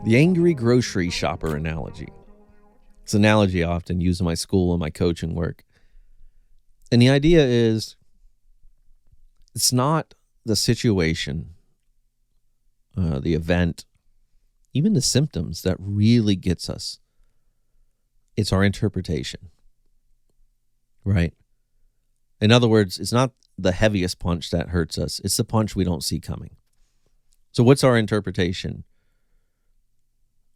The angry grocery shopper analogy. It's an analogy I often use in my school and my coaching work. And the idea is, it's not the situation, the event, even the symptoms that really gets us. It's our interpretation, right? In other words, it's not the heaviest punch that hurts us. It's the punch we don't see coming. So what's our interpretation?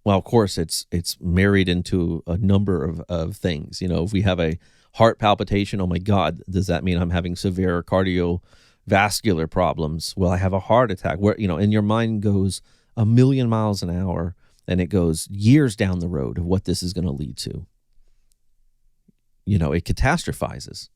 Well, of course, it's married into a number of things. You know, if we have a heart palpitation, oh my God, does that mean I'm having severe cardiovascular problems? Well, I have a heart attack. Where, you know, and your mind goes a million miles an hour, and it goes years down the road of what this is going to lead to. You know, it catastrophizes.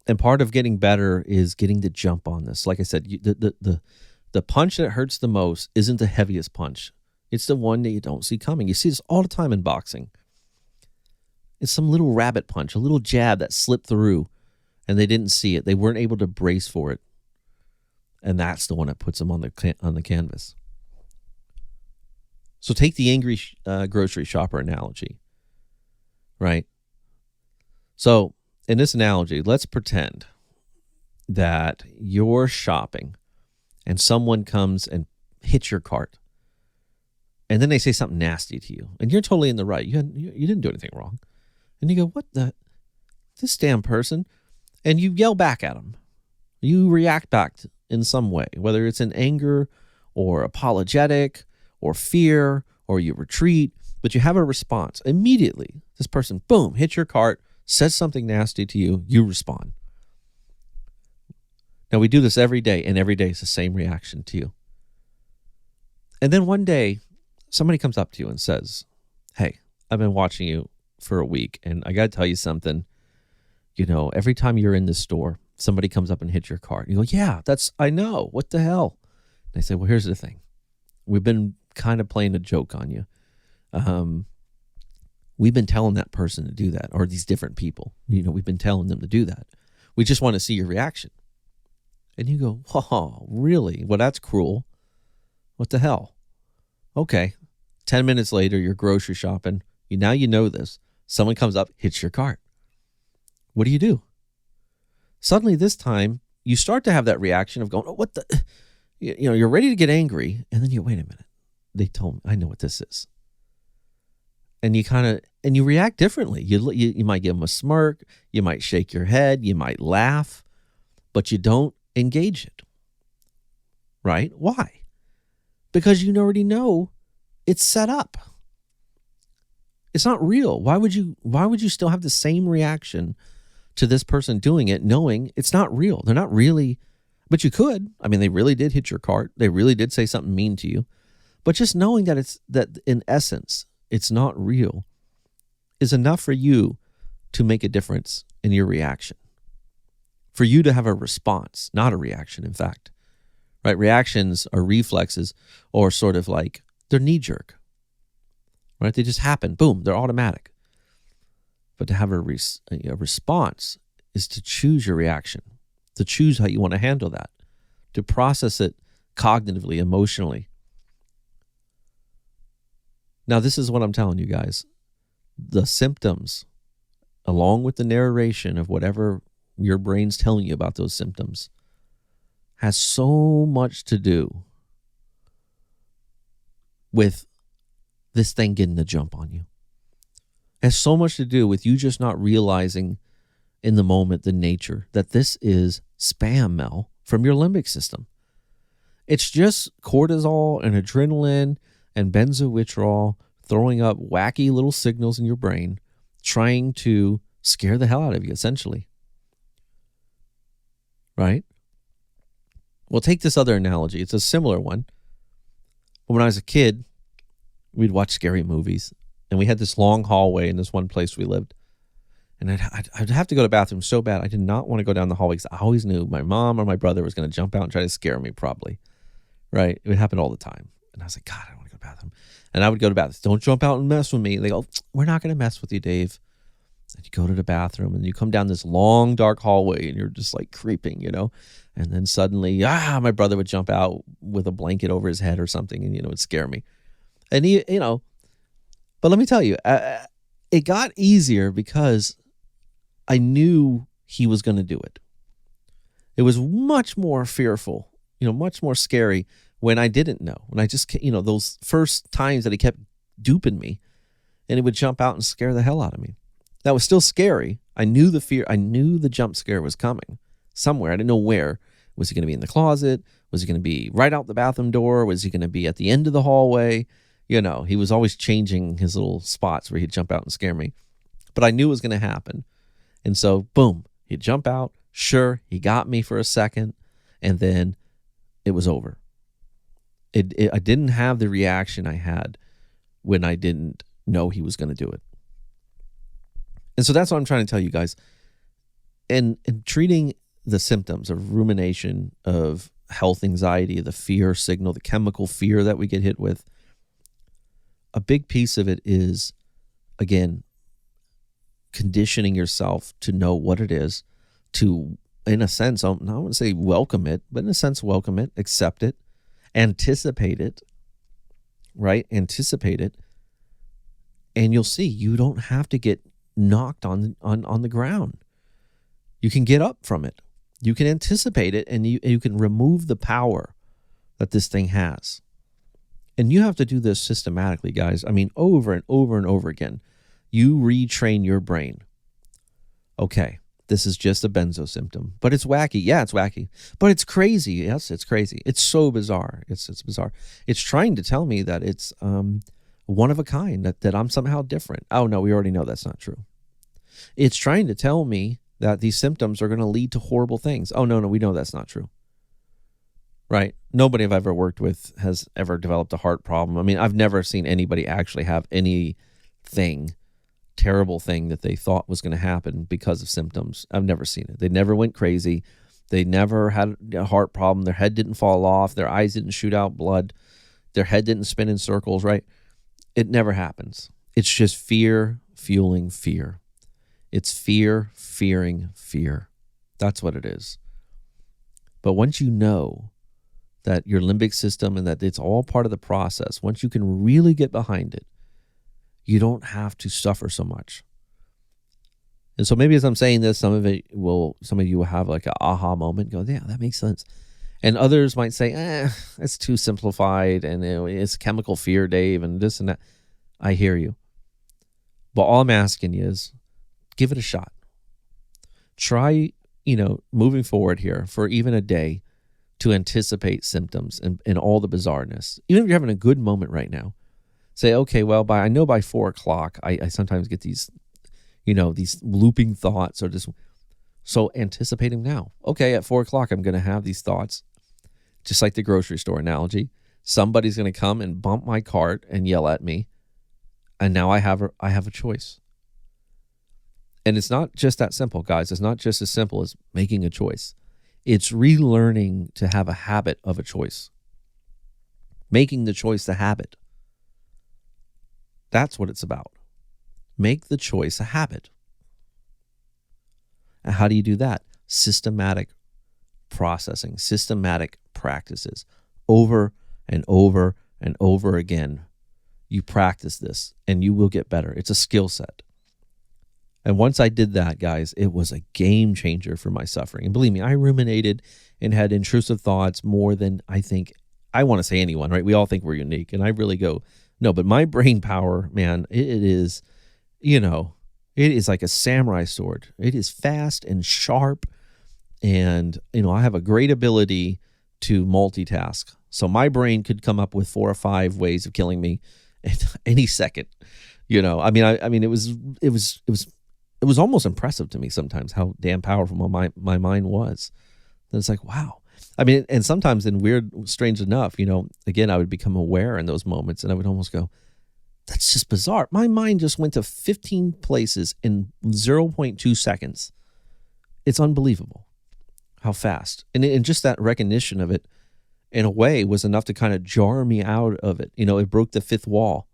And part of getting better is getting to jump on this. Like I said, the punch that hurts the most isn't the heaviest punch. It's the one that you don't see coming. You see this all the time in boxing. It's some little rabbit punch, a little jab that slipped through, and they didn't see it. They weren't able to brace for it. And that's the one that puts them on the canvas. So take the angry grocery shopper analogy, right? So in this analogy, let's pretend that you're shopping and someone comes and hits your cart. And then they say something nasty to you. And you're totally in the right. You didn't do anything wrong. And you go, what the? This damn person. And you yell back at them. You react back in some way, whether it's in anger or apologetic or fear, or you retreat, but you have a response. Immediately, this person, boom, hits your cart, says something nasty to you, you respond. Now, we do this every day, and every day is the same reaction to you. And then one day, somebody comes up to you and says, hey, I've been watching you for a week, and I got to tell you something. You know, every time you're in the store, somebody comes up and hits your cart. You go, yeah, I know. What the hell? And I say, well, here's the thing. We've been kind of playing a joke on you. We've been telling that person to do that, or these different people. You know, we've been telling them to do that. We just want to see your reaction. And you go, oh, really? Well, that's cruel. What the hell? Okay. 10 minutes later, you're grocery shopping. Now you know this. Someone comes up, hits your cart. What do? Suddenly this time, you start to have that reaction of going, oh, what the? You know, you're ready to get angry. And then you, wait a minute. They told me, I know what this is. And you react differently. You might give them a smirk. You might shake your head. You might laugh. But you don't engage it. Right? Why? Because you already know it's set up. It's not real. Why would you still have the same reaction to this person doing it, knowing it's not real? They're not really, but you could. I mean, they really did hit your cart. They really did say something mean to you. But just knowing that in essence, it's not real is enough for you to make a difference in your reaction. For you to have a response, not a reaction, in fact. Right? Reactions are reflexes, or sort of like they're knee-jerk. Right? They just happen. Boom. They're automatic. But to have a response is to choose your reaction, to choose how you want to handle that, to process it cognitively, emotionally. Now, this is what I'm telling you guys. The symptoms, along with the narration of whatever your brain's telling you about those symptoms, has so much to do with this thing getting the jump on you. It has so much to do with you just not realizing in the moment the nature that this is spam, Mel, from your limbic system. It's just cortisol and adrenaline and benzo withdrawal throwing up wacky little signals in your brain, trying to scare the hell out of you, essentially. Right? Well, take this other analogy. It's a similar one. When I was a kid, we'd watch scary movies, and we had this long hallway in this one place we lived. And I'd have to go to the bathroom so bad. I did not want to go down the hallway because I always knew my mom or my brother was going to jump out and try to scare me, probably. Right? It would happen all the time. And I was like, God, I don't want to go to the bathroom. And I would go to the bathroom. Don't jump out and mess with me. And they go, we're not going to mess with you, Dave. And you go to the bathroom and you come down this long, dark hallway and you're just like creeping, you know. And then suddenly, my brother would jump out with a blanket over his head or something and, it'd scare me. And but let me tell you, it got easier because I knew he was going to do it. It was much more fearful, much more scary when I didn't know. When I just, those first times that he kept duping me, and he would jump out and scare the hell out of me. That was still scary. I knew the fear. I knew the jump scare was coming somewhere. I didn't know where. Was he going to be in the closet? Was he going to be right out the bathroom door? Was he going to be at the end of the hallway? He was always changing his little spots where he'd jump out and scare me. But I knew it was going to happen. And so, boom, he'd jump out. Sure, he got me for a second, and then it was over. I didn't have the reaction I had when I didn't know he was going to do it. And so that's what I'm trying to tell you guys. And treating the symptoms of rumination, of health anxiety, the fear signal, the chemical fear that we get hit with, a big piece of it is, again, conditioning yourself to know what it is, to, in a sense, I don't want to say welcome it, but in a sense, welcome it, accept it, anticipate it, right? Anticipate it. And you'll see you don't have to get knocked on the ground. You can get up from it. You can anticipate it, and you can remove the power that this thing has. And you have to do this systematically, guys. I mean, over and over and over again. You retrain your brain. Okay, this is just a benzo symptom, but it's wacky. Yeah, it's wacky, but it's crazy. Yes, it's crazy. It's so bizarre. It's bizarre. It's trying to tell me that it's one of a kind, that I'm somehow different. Oh, no, we already know that's not true. It's trying to tell me that these symptoms are going to lead to horrible things. Oh, no, we know that's not true. Right? Nobody I've ever worked with has ever developed a heart problem. I mean, I've never seen anybody actually have anything, terrible thing that they thought was going to happen because of symptoms. I've never seen it. They never went crazy. They never had a heart problem. Their head didn't fall off. Their eyes didn't shoot out blood. Their head didn't spin in circles, right? It never happens. It's just fear fueling fear. It's fear fearing fear. That's what it is. But once you know that your limbic system and that it's all part of the process, once you can really get behind it, you don't have to suffer so much. And so maybe as I'm saying this, some of you will have like an aha moment, go, yeah, that makes sense. And others might say, it's too simplified, and it's chemical fear, Dave, and this and that. I hear you. But all I'm asking you is, give it a shot. Try, moving forward here for even a day to anticipate symptoms and all the bizarreness. Even if you're having a good moment right now, say, okay, well, I know by 4:00, I sometimes get these, these looping thoughts, or just, so anticipate them now. Okay, at 4:00, I'm going to have these thoughts, just like the grocery store analogy. Somebody's going to come and bump my cart and yell at me, and now I have a choice. And it's not just that simple, guys. It's not just as simple as making a choice. It's relearning to have a habit of a choice. Making the choice a habit. That's what it's about. Make the choice a habit. And how do you do that? Systematic processing, systematic practices. Over and over and over again, you practice this and you will get better. It's a skill set. And once I did that, guys, it was a game changer for my suffering. And believe me, I ruminated and had intrusive thoughts more than I want to say anyone, right? We all think we're unique. And I really go, no, but my brain power, man, it is, it is like a samurai sword. It is fast and sharp. And, I have a great ability to multitask. So my brain could come up with 4 or 5 ways of killing me at any second. It was almost impressive to me sometimes how damn powerful my mind was. And it's like, wow. And sometimes strange enough, again, I would become aware in those moments, and I would almost go, that's just bizarre. My mind just went to 15 places in 0.2 seconds. It's unbelievable how fast. And just that recognition of it, in a way, was enough to kind of jar me out of it. It broke the 5th wall.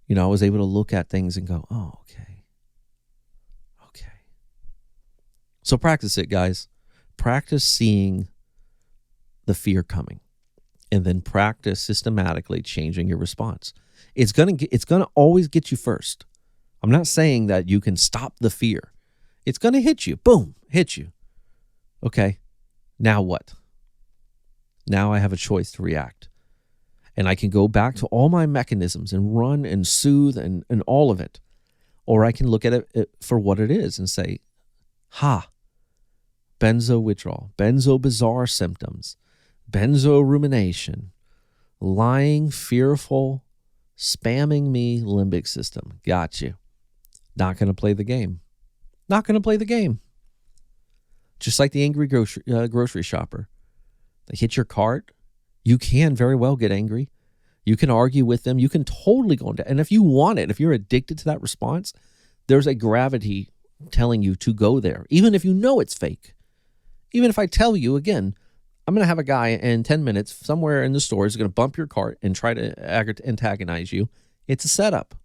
I was able to look at things and go, oh, okay. So practice it, guys. Practice seeing the fear coming and then practice systematically changing your response. It's going to always get you first. I'm not saying that you can stop the fear. It's going to hit you. Boom, hit you. Okay, now what? Now I have a choice to react. And I can go back to all my mechanisms and run and soothe and all of it. Or I can look at it for what it is and say, benzo withdrawal, benzo bizarre symptoms, benzo rumination, lying, fearful, spamming me limbic system. Got you. Not going to play the game. Not going to play the game. Just like the angry grocery shopper. They hit your cart. You can very well get angry. You can argue with them. You can totally go into, and if you want it, if you're addicted to that response, there's a gravity telling you to go there, even if you know it's fake. Even if I tell you, again, I'm going to have a guy in 10 minutes somewhere in the store is going to bump your cart and try to antagonize you. It's a setup.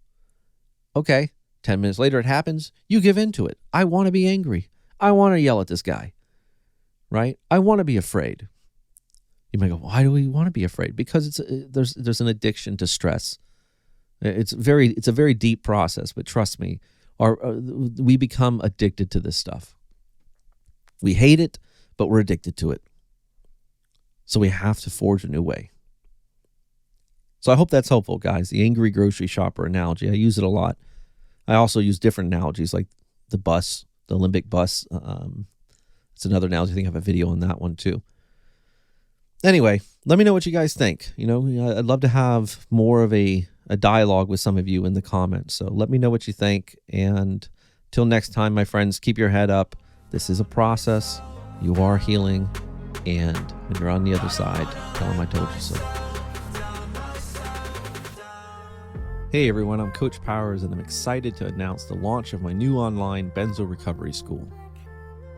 Okay, 10 minutes later it happens. You give in to it. I want to be angry. I want to yell at this guy, right? I want to be afraid. You might go, why do we want to be afraid? Because there's an addiction to stress. It's a very deep process, but trust me, we become addicted to this stuff. We hate it, but we're addicted to it. So we have to forge a new way. So I hope that's helpful, guys. The angry grocery shopper analogy, I use it a lot. I also use different analogies like the bus, the limbic bus. It's another analogy. I think I have a video on that one too. Anyway, let me know what you guys think. You know, I'd love to have more of a dialogue with some of you in the comments. So let me know what you think. And till next time, my friends, keep your head up. This is a process. You are healing. And when you're on the other side, tell them I told you so. Hey everyone, I'm Coach Powers, and I'm excited to announce the launch of my new online Benzo Recovery School.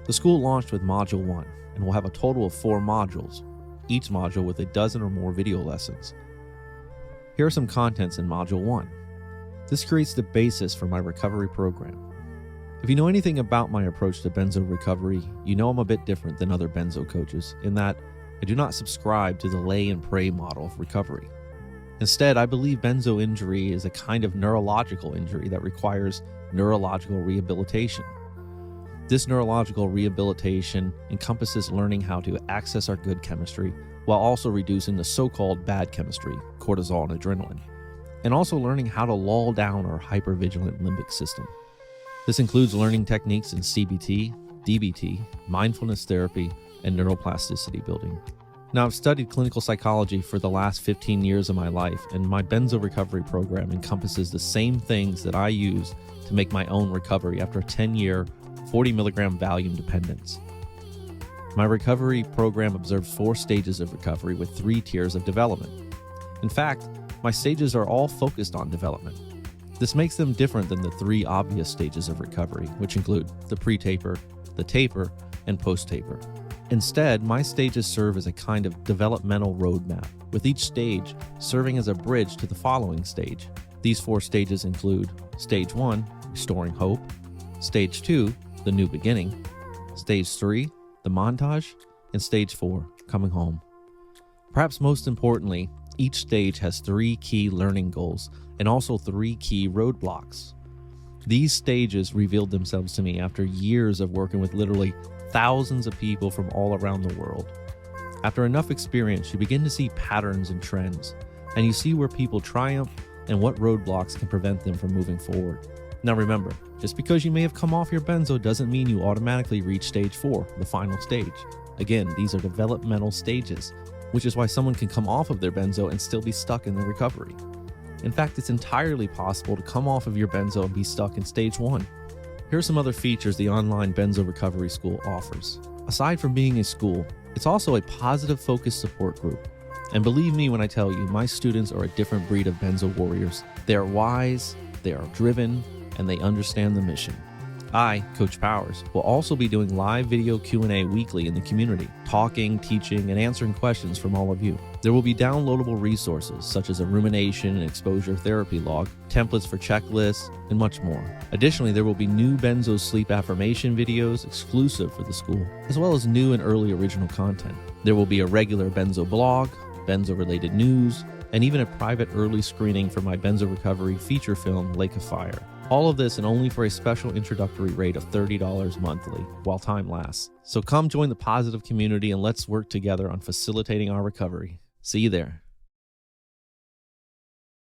The school launched with Module 1, and will have a total of 4 modules, each module with a dozen or more video lessons. Here are some contents in Module 1. This creates the basis for my recovery program. If you know anything about my approach to benzo recovery, you know I'm a bit different than other benzo coaches in that I do not subscribe to the lay and pray model of recovery. Instead, I believe benzo injury is a kind of neurological injury that requires neurological rehabilitation. This neurological rehabilitation encompasses learning how to access our good chemistry while also reducing the so-called bad chemistry, cortisol and adrenaline, and also learning how to lull down our hypervigilant limbic system. This includes learning techniques in CBT, DBT, mindfulness therapy, and neuroplasticity building. Now, I've studied clinical psychology for the last 15 years of my life, and my benzo recovery program encompasses the same things that I use to make my own recovery after a 10-year, 40 milligram Valium dependence. My recovery program observes 4 stages of recovery with 3 tiers of development. In fact, my stages are all focused on development. This makes them different than the 3 obvious stages of recovery, which include the pre-taper, the taper, and post-taper. Instead, my stages serve as a kind of developmental roadmap, with each stage serving as a bridge to the following stage. These 4 stages include Stage 1, restoring hope, Stage 2, the new beginning, Stage 3, the montage, and Stage 4, coming home. Perhaps most importantly, each stage has 3 key learning goals and also 3 key roadblocks. These stages revealed themselves to me after years of working with literally thousands of people from all around the world. After enough experience, you begin to see patterns and trends, and you see where people triumph and what roadblocks can prevent them from moving forward. Now remember, just because you may have come off your benzo doesn't mean you automatically reach Stage 4, the final stage. Again, these are developmental stages, which is why someone can come off of their benzo and still be stuck in their recovery. In fact, it's entirely possible to come off of your benzo and be stuck in Stage 1. Here are some other features the online Benzo Recovery School offers. Aside from being a school, it's also a positive focused support group. And believe me when I tell you, my students are a different breed of benzo warriors. They are wise, they are driven, and they understand the mission. I, Coach Powers, will also be doing live video Q&A weekly in the community, talking, teaching, and answering questions from all of you. There will be downloadable resources such as a rumination and exposure therapy log, templates for checklists, and much more. Additionally, there will be new benzo sleep affirmation videos exclusive for the school, as well as new and early original content. There will be a regular benzo blog, Benzo-related news, and even a private early screening for my Benzo recovery feature film, Lake of Fire. All of this and only for a special introductory rate of $30 monthly while time lasts. So come join the positive community and let's work together on facilitating our recovery. See you there.